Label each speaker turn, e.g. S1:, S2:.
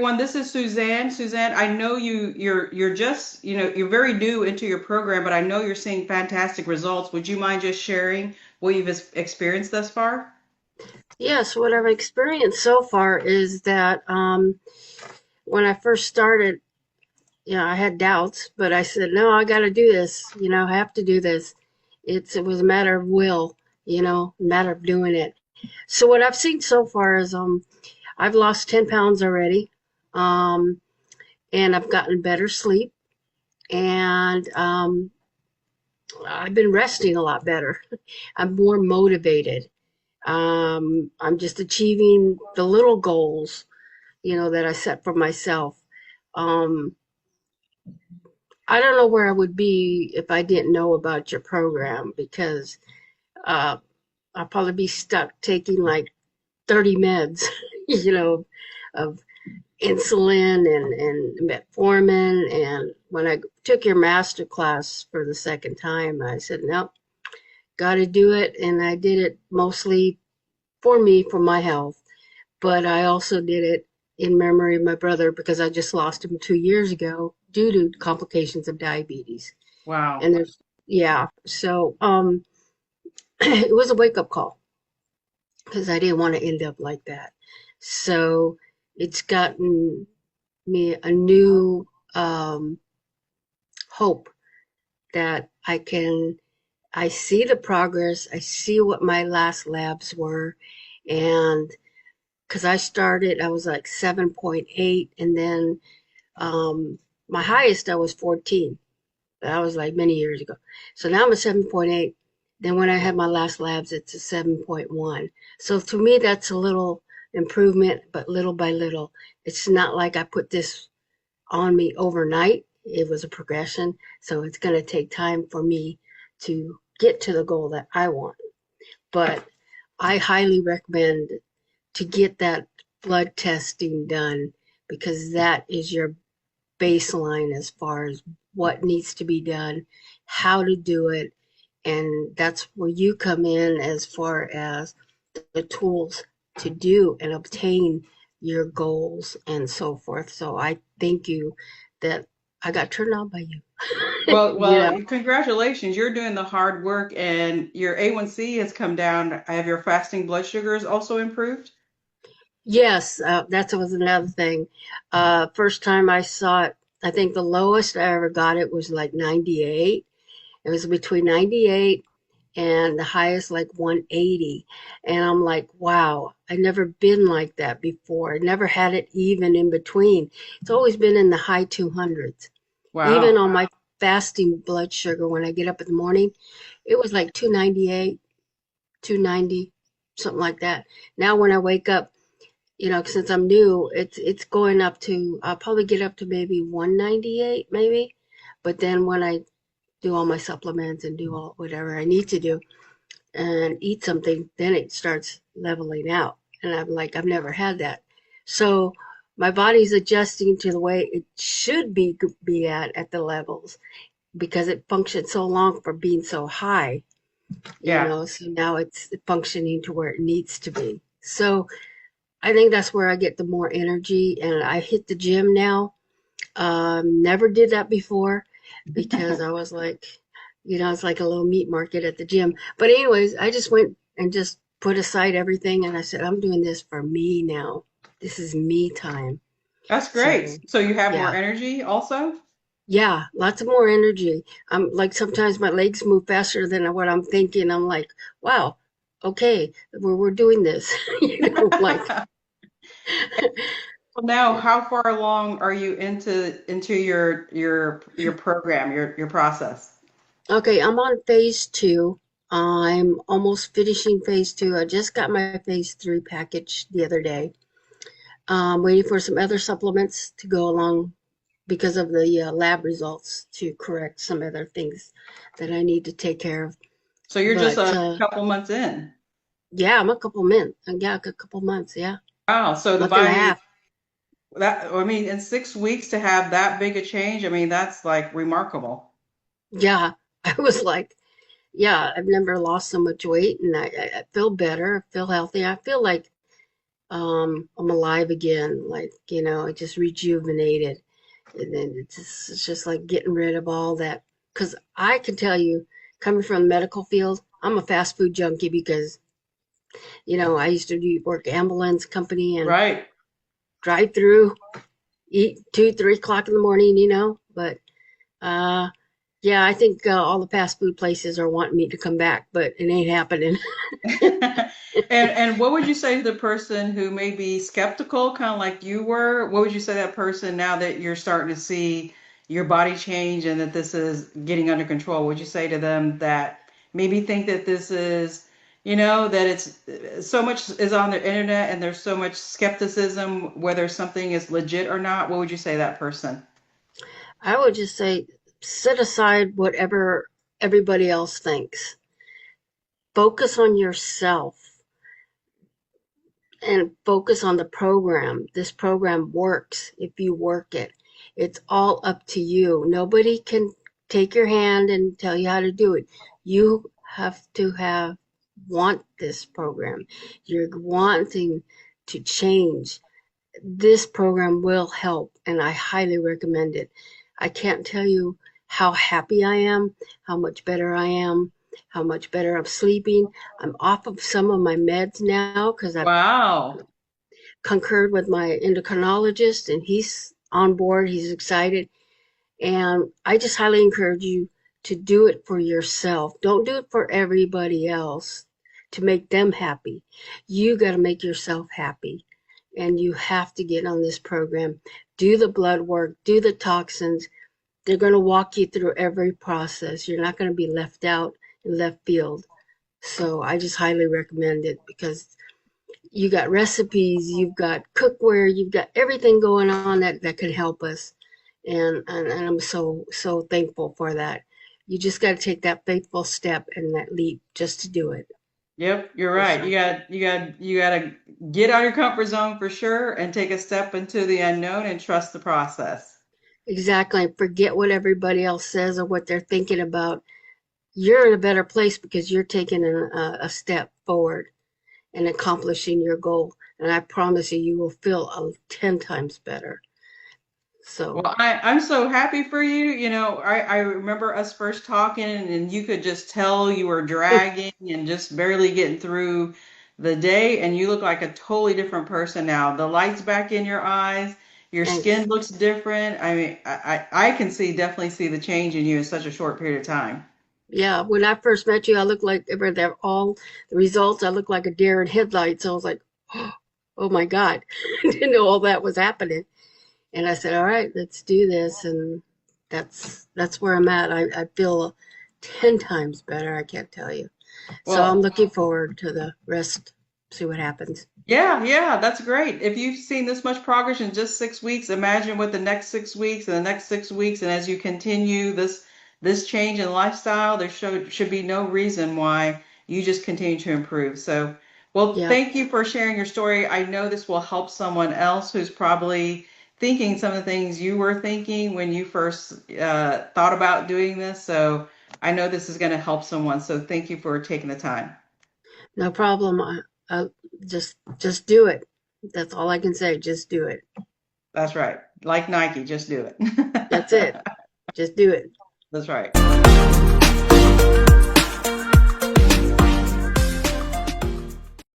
S1: everyone. This is Suzanne. Suzanne, I know you're just, you're very new into your program, but I know you're seeing fantastic results. Would you mind just sharing what you've experienced thus far?
S2: Yes, what I've experienced so far is that when I first started, I had doubts, but I said, no, I got to do this. I have to do this. It was a matter of will, a matter of doing it. So what I've seen so far is I've lost 10 pounds already, um, and I've gotten better sleep, and I've been resting a lot better. I'm more motivated. I'm just achieving the little goals that I set for myself. Um, I don't know where I would be if I didn't know about your program because uh, I'll probably be stuck taking like 30 meds, of insulin and metformin. And when I took your master class for the second time, I said, nope, got to do it. And I did it mostly for me, for my health. But I also did it in memory of my brother because I just lost him 2 years ago due to complications of diabetes.
S1: Wow.
S2: And yeah, so it was a wake up call because I didn't want to end up like that. So it's gotten me a new hope that I see the progress, I see what my last labs were, and because I was like 7.8, and then my highest I was 14. That was like many years ago. So now I'm a 7.8. Then when I had my last labs, it's a 7.1. So to me, that's a little improvement, but little by little. It's not like I put this on me overnight. It was a progression. So it's going to take time for me to get to the goal that I want. But I highly recommend to get that blood testing done because that is your baseline as far as what needs to be done, how to do it, and that's where you come in as far as the tools to do and obtain your goals and so forth. So I thank you that I got turned on by you.
S1: Well,
S2: you know.
S1: congratulations. You're doing the hard work and your A1C has come down. Have your fasting blood sugars also improved?
S2: Yes, that was another thing. First time I saw it, I think the lowest I ever got it was like 98. It was between 98 and the highest like 180. And I'm like, wow, I've never been like that before. I never had it even in between. It's always been in the high 200s. Even
S1: Wow.
S2: on my fasting blood sugar, when I get up in the morning, it was like 298, 290, something like that. Now when I wake up, since I'm new, it's going up to, I'll probably get up to maybe 198, maybe. But then when I do all my supplements and do all whatever I need to do and eat something, then it starts leveling out. And I'm like, I've never had that. So my body's adjusting to the way it should be at the levels because it functioned so long for being so high,
S1: Yeah.
S2: so now it's functioning to where it needs to be. So I think that's where I get the more energy and I hit the gym now. Never did that before because I was like, it's like a little meat market at the gym. But anyways, I just went and just put aside everything and I said, I'm doing this for me now. This is me time.
S1: That's
S2: So
S1: great. So you have more
S2: yeah,
S1: energy also?
S2: yeah, lots of more energy. I'm like sometimes my legs move faster than what I'm thinking. I'm like, wow, okay, we're doing this. Like
S1: Well, now, how far along are you into your program, your process?
S2: okay, I'm on phase two. I'm almost finishing phase two. I just got my phase three package the other day. Waiting for some other supplements to go along because of the lab results to correct some other things that I need to take care of.
S1: So you're just
S2: But
S1: a couple months in.
S2: yeah, I'm a couple months. Yeah, a couple months. Yeah,
S1: Wow. So the
S2: month and a
S1: body
S2: half.
S1: that I mean, in 6 weeks to have that big a change, I mean, that's like remarkable.
S2: Yeah, I was like, yeah, I've never lost so much weight, and I feel better. I feel healthy. I feel like I'm alive again. Like, it just rejuvenated. And then it's just like getting rid of all that. Because I can tell you, coming from the medical field, I'm a fast food junkie because, I used to work ambulance company and
S1: Right.
S2: drive through, eat 2, 3 o'clock in the morning, But uh, yeah, I think all the fast food places are wanting me to come back, but it ain't happening.
S1: And what would you say to the person who may be skeptical, kind of like you were? What would you say to that person now that you're starting to see your body change and that this is getting under control? Would you say to them that maybe think that this is, that it's so much is on the internet and there's so much skepticism whether something is legit or not? What would you say to that person?
S2: I would just say set aside whatever everybody else thinks. Focus on yourself and focus on the program. This program works if you work it. It's all up to you. Nobody can take your hand and tell you how to do it. You have to want this program. You're wanting to change. This program will help, and I highly recommend it. I can't tell you how happy I am, how much better I am, how much better I'm sleeping. I'm off of some of my meds now because I've
S1: Wow.
S2: concurred with my endocrinologist, and he's on board. He's excited. And I just highly encourage you to do it for yourself. Don't do it for everybody else to make them happy. You got to make yourself happy. And you have to get on this program. Do the blood work, do the toxins. They're going to walk you through every process. You're not going to be left out in left field. So I just highly recommend it because you got recipes, you've got cookware, you've got everything going on that could help us. And I'm so thankful for that. You just got to take that faithful step and that leap just to do it.
S1: Yep, you're
S2: For
S1: right.
S2: sure.
S1: You got to get out of your comfort zone for sure and take a step into the unknown and trust the process.
S2: Exactly. Forget what everybody else says or what they're thinking about. You're in a better place because you're taking a step forward and accomplishing your goal. And I promise you, you will feel 10 times better.
S1: Well,
S2: So,
S1: I'm so happy for you. I remember us first talking and you could just tell you were dragging and just barely getting through the day, and you look like a totally different person now. The light's back in your eyes, your
S2: thanks.
S1: skin looks different. I mean, I can definitely see the change in you in such a short period of time.
S2: Yeah, when I first met you, I looked like they're all the results. I looked like a deer in headlights. I was like, oh my God, I didn't know all that was happening. And I said, all right, let's do this. And that's where I'm at. I feel 10 times better. I can't tell you. So I'm
S1: Well,
S2: looking forward to the rest, see what happens.
S1: yeah, yeah, that's great. If you've seen this much progress in just 6 weeks, imagine what the next 6 weeks and the next 6 weeks, and as you continue this change in lifestyle, there should be no reason why you just continue to improve. So, well,
S2: Yep.
S1: thank you for sharing your story. I know this will help someone else who's probably thinking some of the things you were thinking when you first thought about doing this. So, I know this is going to help someone. So, thank you for taking the time.
S2: No problem. I just do it. That's all I can say. Just do it.
S1: That's right. Like Nike, just do
S2: That's it.
S1: it.
S2: Just do it.
S1: That's right.